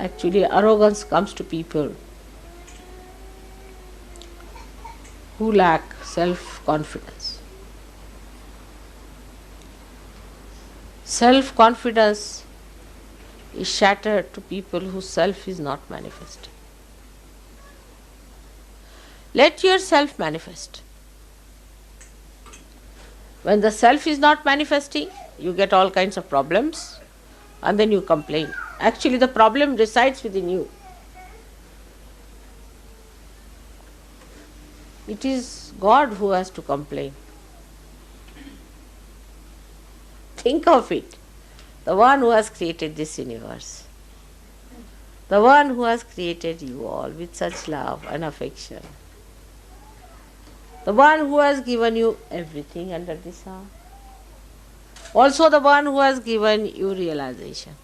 Actually, arrogance comes to people who lack self-confidence. Self-confidence is shattered to people whose self is not manifesting. Let your self manifest. When the self is not manifesting, you get all kinds of problems and then you complain. Actually, the problem resides within you. It is God who has to complain. Think of it. The one who has created this universe. The one who has created you all with such love and affection. The one who has given you everything under the sun. Also the one who has given you realization,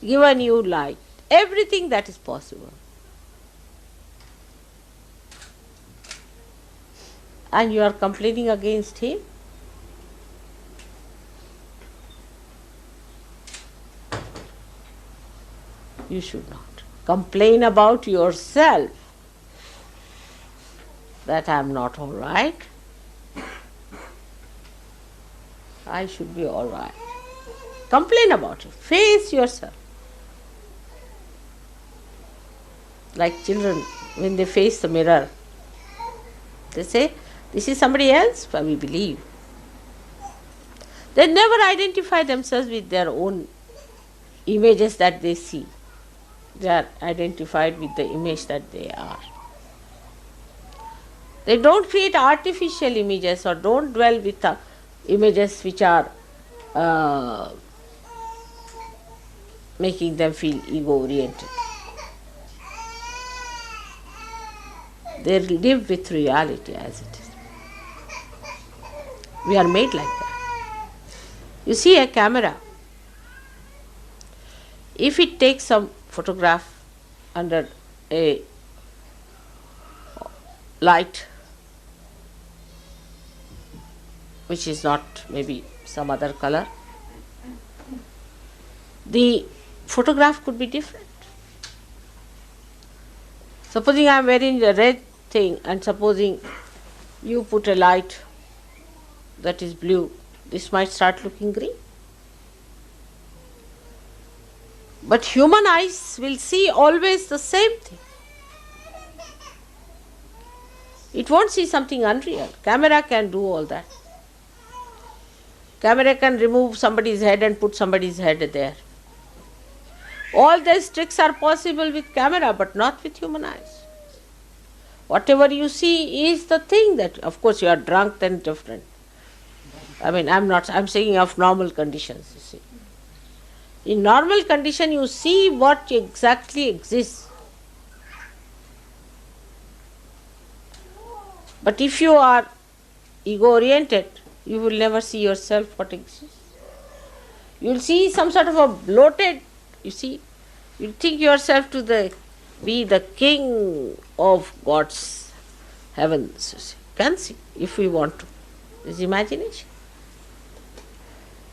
given you light, everything that is possible. And you are complaining against him? You should not. Complain about yourself that I am not all right. I should be all right. Complain about it. Face yourself. Like children, when they face the mirror, they say, this is somebody else, but we believe. They never identify themselves with their own images that they see. They are identified with the image that they are. They don't create artificial images or don't dwell with the images which are making them feel ego-oriented. They live with reality as it is. We are made like that. You see a camera, if it takes some photograph under a light which is not maybe some other color, the photograph could be different. Supposing I am wearing the red thing and supposing you put a light that is blue, this might start looking green. But human eyes will see always the same thing. It won't see something unreal. Camera can do all that. Camera can remove somebody's head and put somebody's head there. All these tricks are possible with camera, but not with human eyes. Whatever you see is the thing that, of course, you are drunk, then different. I mean, I'm saying of normal conditions, you see. In normal condition, you see what exactly exists. But if you are ego-oriented, you will never see yourself what exists. You will see some sort of a bloated, you see, you think yourself to be the king of God's heavens, you see. Can see, if we want to. This is imagination.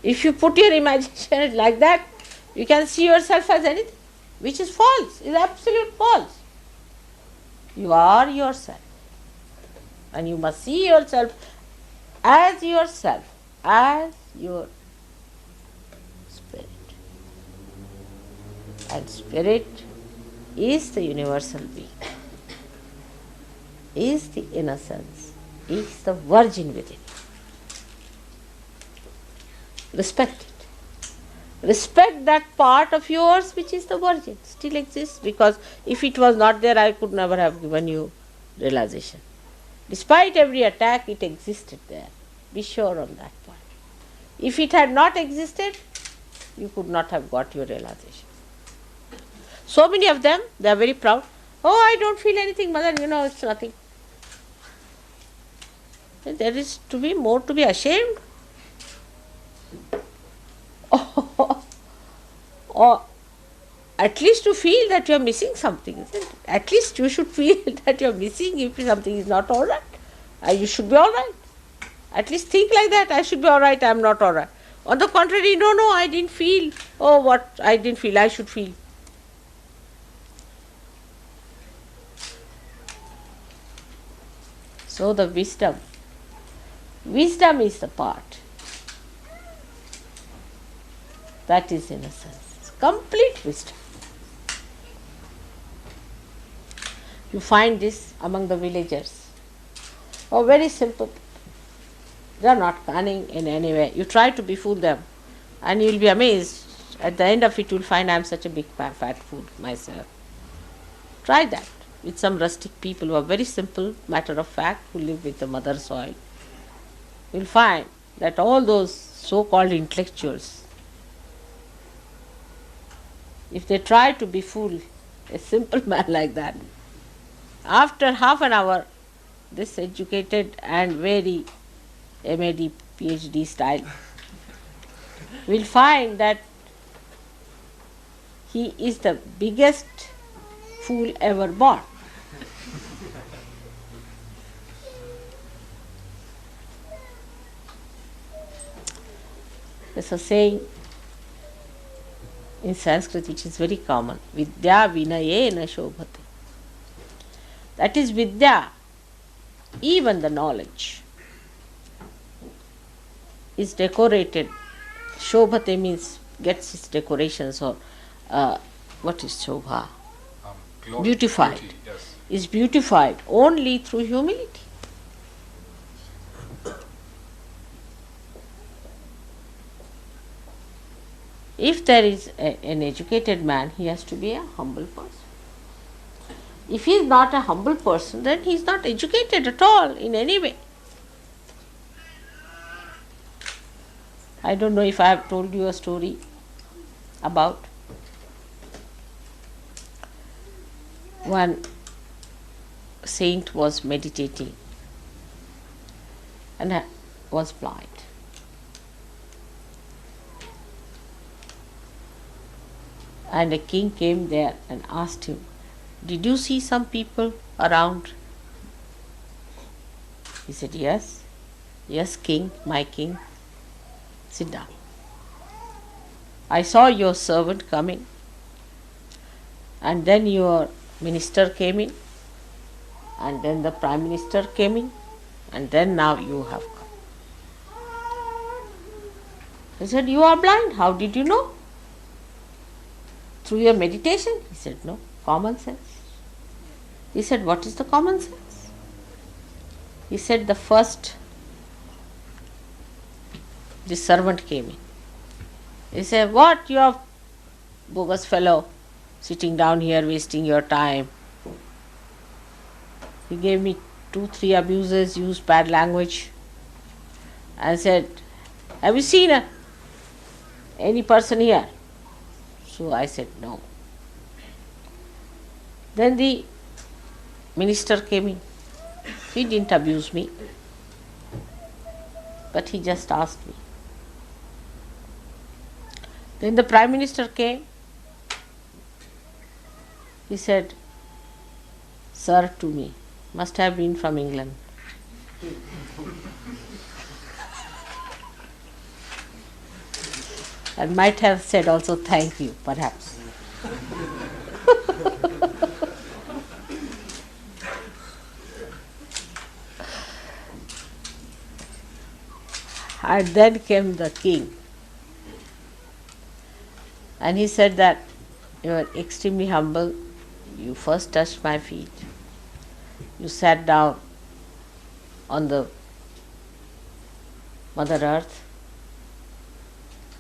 If you put your imagination like that, you can see yourself as anything, which is false, is absolute false. You are yourself. And you must see yourself, as your spirit. And spirit is the universal being, is the innocence, is the virgin within. Respect it. Respect that part of yours which is the virgin, still exists, because if it was not there, I could never have given you realization. Despite every attack, it existed there. Be sure on that point. If it had not existed, you could not have got your realization. So many of them, they are very proud. Oh, I don't feel anything, mother, it's nothing. There is to be more to be ashamed. Or at least to feel that you are missing something, isn't it? At least you should feel that you are missing if something is not all right. You should be all right. At least think like that. I should be all right, I am not all right. On the contrary, no, I didn't feel. Oh, what I didn't feel, I should feel. know the wisdom. Wisdom is the part. That is innocence. Complete wisdom. You find this among the villagers. Oh, very simple. They are not cunning in any way. You try to befool them and you will be amazed. At the end of it, you will find I am such a big fat fool myself. Try that with some rustic people who are very simple, matter of fact, who live with the mother soil. You will find that all those so-called intellectuals, if they try to befool a simple man like that, after half an hour, this educated and very MAD, PhD style, will find that he is the biggest fool ever born. There's a saying in Sanskrit which is very common, Vidya vinayena shobhate. That is Vidya, even the knowledge, is decorated. Shobhate means gets its decorations, or what is Shobha? Beautified. Beauty, yes. Is beautified only through humility. If there is an educated man, he has to be a humble person. If he is not a humble person, then he is not educated at all in any way. I don't know if I have told you a story about one saint was meditating and was blind. And a king came there and asked him, "Did you see some people around?" He said, "Yes. Yes, king, my king. Sit down. I saw your servant coming, and then your minister came in, and then the prime minister came in, and then now you have come." He said, "You are blind. How did you know?" "Through your meditation?" He said, "No, common sense." He said, "What is the common sense?" He said, the servant came in. He said, "What, you are bogus fellow, sitting down here wasting your time." He gave me 2-3 abuses, used bad language, and said, "Have you seen any person here?" So I said, "No." Then the minister came in. He didn't abuse me, but he just asked me. Then the prime minister came. He said, "Sir," to me, must have been from England. And might have said also "thank you," perhaps. And then came the king. And he said that you are extremely humble. You first touched my feet. You sat down on the Mother Earth,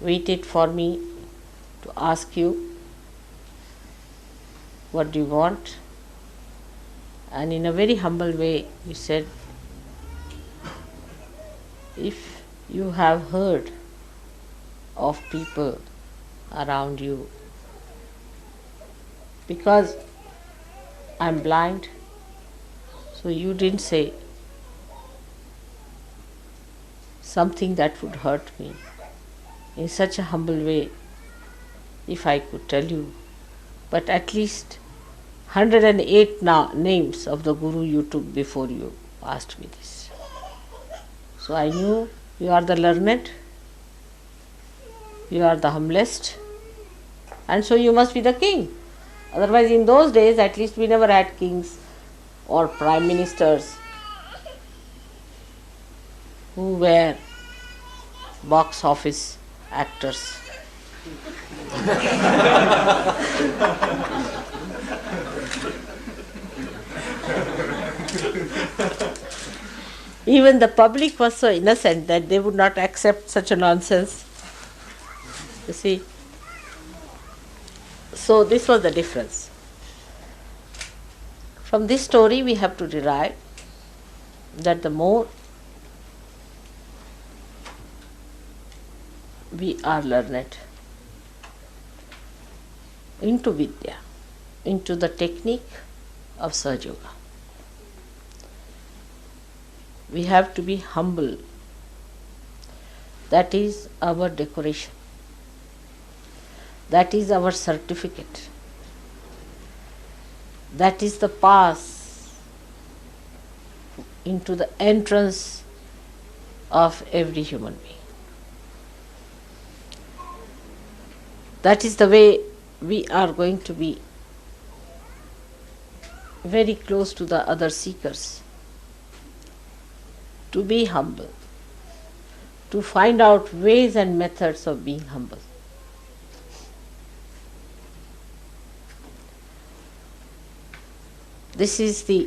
waited for me to ask you, "What do you want?" And in a very humble way, you said, "If you have heard of people around you, because I'm blind, so you didn't say something that would hurt me in such a humble way, if I could tell you, but at least 108 names of the Guru you took before you asked me this. So I knew you are the learned, you are the humblest, and so you must be the king. Otherwise, in those days, at least we never had kings or prime ministers who were box office actors. Even the public was so innocent that they would not accept such a nonsense. You see? So this was the difference. From this story we have to derive that the more we are learned into Vidya, into the technique of Sahaja Yoga, we have to be humble. That is our decoration. That is our certificate. That is the pass into the entrance of every human being. That is the way we are going to be very close to the other seekers. To be humble, to find out ways and methods of being humble. This is the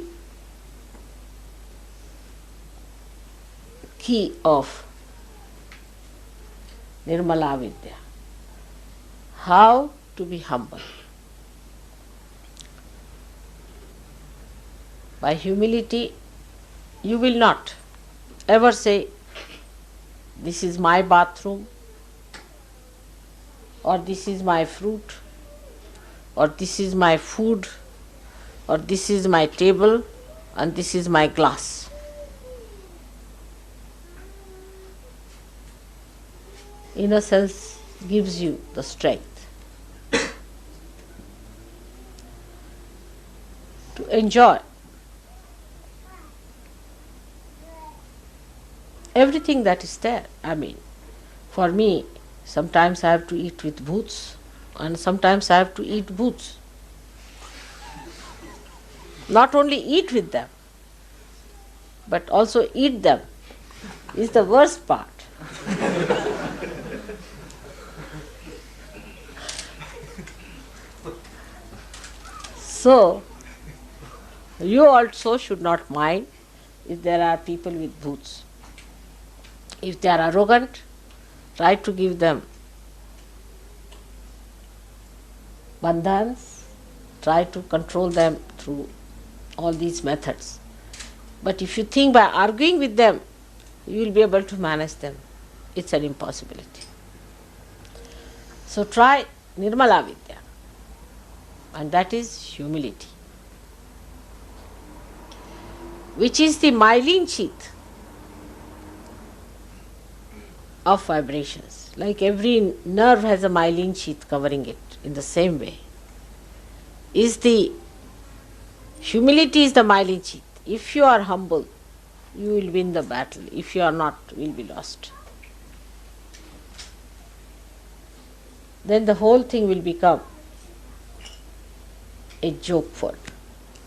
key of Nirmala Vidya. How to be humble. By humility, you will not ever say, this is my bathroom, or this is my fruit, or this is my food, or this is my table, and this is my glass. Innocence gives you the strength to enjoy everything that is there. I mean, for me, sometimes I have to eat with boots, and sometimes I have to eat boots. Not only eat with them, but also eat them is the worst part. So, you also should not mind if there are people with boots. If they are arrogant, try to give them bandhans, try to control them through all these methods. But if you think by arguing with them, you will be able to manage them, it's an impossibility. So try Nirmala Vidya, and that is humility, which is the myelin sheath of vibrations. Like every nerve has a myelin sheath covering it, in the same way is the humility is the myelin sheath. If you are humble, you will win the battle. If you are not, you will be lost. Then the whole thing will become a joke for you.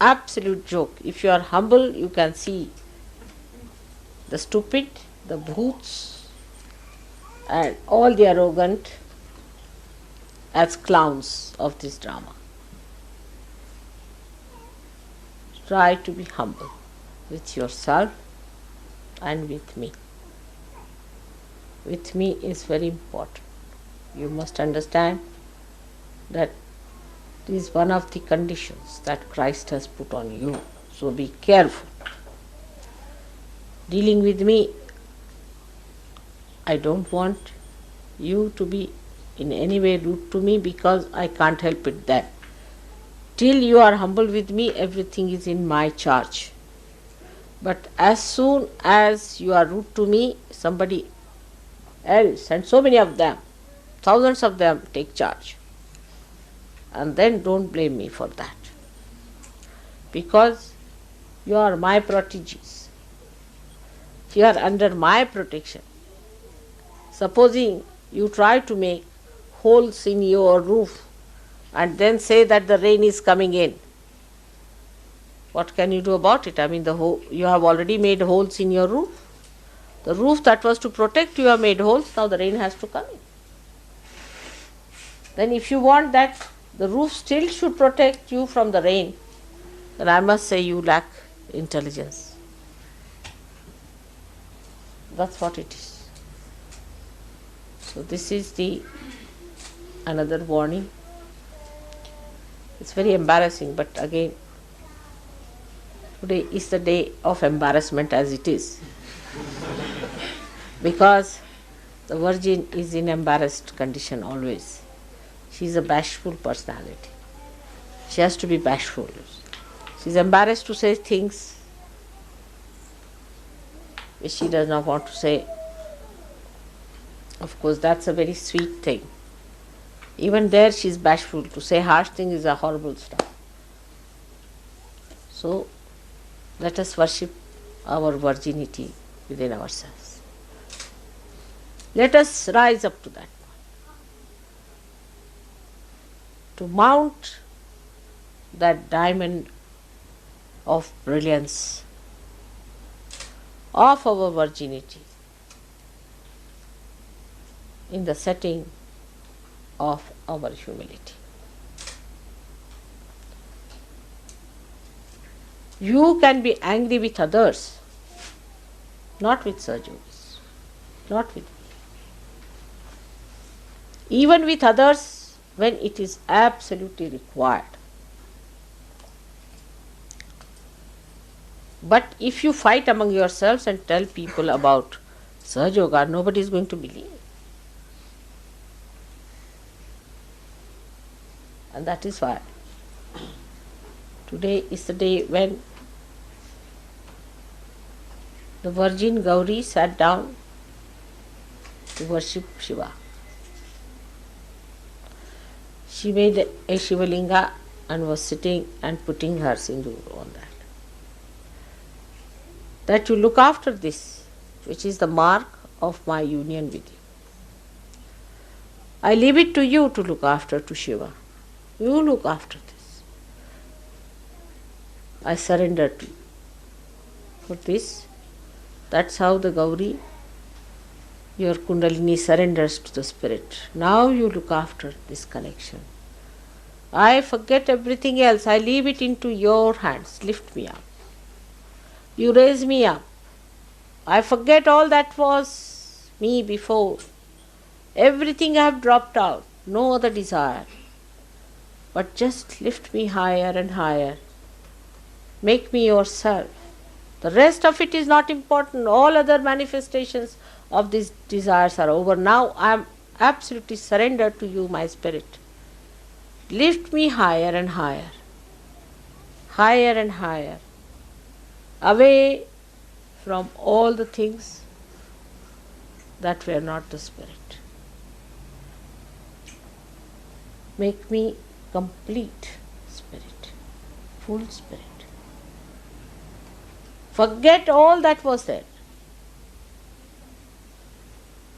Absolute joke. If you are humble, you can see the stupid, the brutes, and all the arrogant as clowns of this drama. Try to be humble with yourself and with me. With me is very important. You must understand that it is one of the conditions that Christ has put on you. So be careful. Dealing with me, I don't want you to be in any way rude to me, because I can't help it then. Till you are humble with me, everything is in my charge. But as soon as you are rude to me, somebody else, and so many of them, thousands of them, take charge. And then don't blame me for that. Because you are my proteges. You are under my protection. Supposing you try to make holes in your roof and then say that the rain is coming in, what can you do about it? I mean, you have already made holes in your roof. The roof that was to protect you have made holes, now the rain has to come in. Then if you want that the roof still should protect you from the rain, then I must say you lack intelligence. That's what it is. So this is the another warning. It's very embarrassing, but again, today is the day of embarrassment as it is. Because the Virgin is in embarrassed condition always. She is a bashful personality. She has to be bashful. She is embarrassed to say things which she does not want to say. Of course, that's a very sweet thing. Even there she is bashful. To say harsh things is a horrible stuff. So, let us worship our virginity within ourselves. Let us rise up to that. To mount that diamond of brilliance of our virginity in the setting of our humility. You can be angry with others, not with Sahajogis, not with me. Even with others when it is absolutely required. But if you fight among yourselves and tell people about Sahajoga, nobody is going to believe. And that is why today is the day when the Virgin Gauri sat down to worship Shiva. She made a Shivalinga and was sitting and putting her sindoor on that. That you look after this, which is the mark of my union with you. I leave it to you to look after to Shiva. You look after this. I surrender to you. For this, that's how the Gauri, your Kundalini, surrenders to the Spirit. Now you look after this connection. I forget everything else. I leave it into your hands. Lift me up. You raise me up. I forget all that was me before. Everything I have dropped out. No other desire. But just lift me higher and higher. Make me yourself. The rest of it is not important. All other manifestations of these desires are over. Now I am absolutely surrendered to you, my Spirit. Lift me higher and higher. Higher and higher. Away from all the things that were not the Spirit. Make me complete Spirit, full Spirit. Forget all that was there.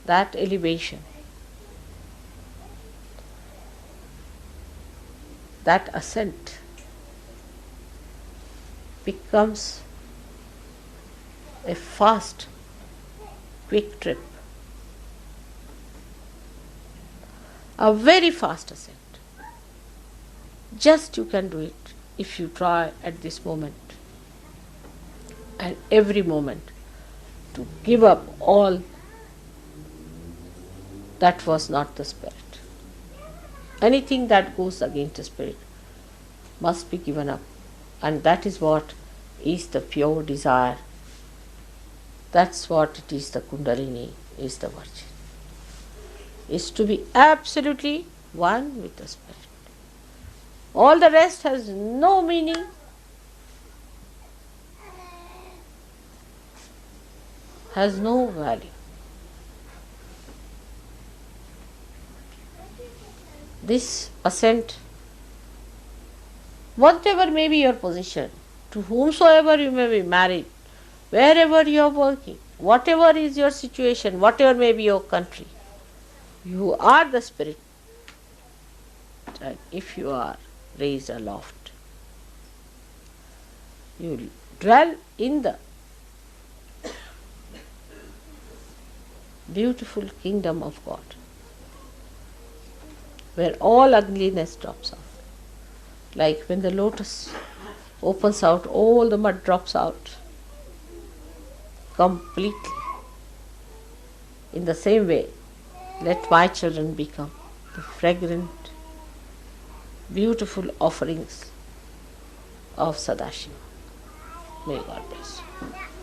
That elevation, that ascent becomes a fast, quick trip. A very fast ascent. Just you can do it if you try at this moment and every moment to give up all that was not the Spirit. Anything that goes against the Spirit must be given up, and that is what is the pure desire. That's what it is, the Kundalini, is the Virgin. Is to be absolutely one with the Spirit. All the rest has no meaning. Has no value. This ascent, whatever may be your position, to whomsoever you may be married, wherever you are working, whatever is your situation, whatever may be your country, you are the Spirit. And if you are raised aloft, you dwell in the beautiful kingdom of God, where all ugliness drops out. Like when the lotus opens out, all the mud drops out completely. In the same way, let my children become the fragrant, beautiful offerings of Sadashiva. May God bless you.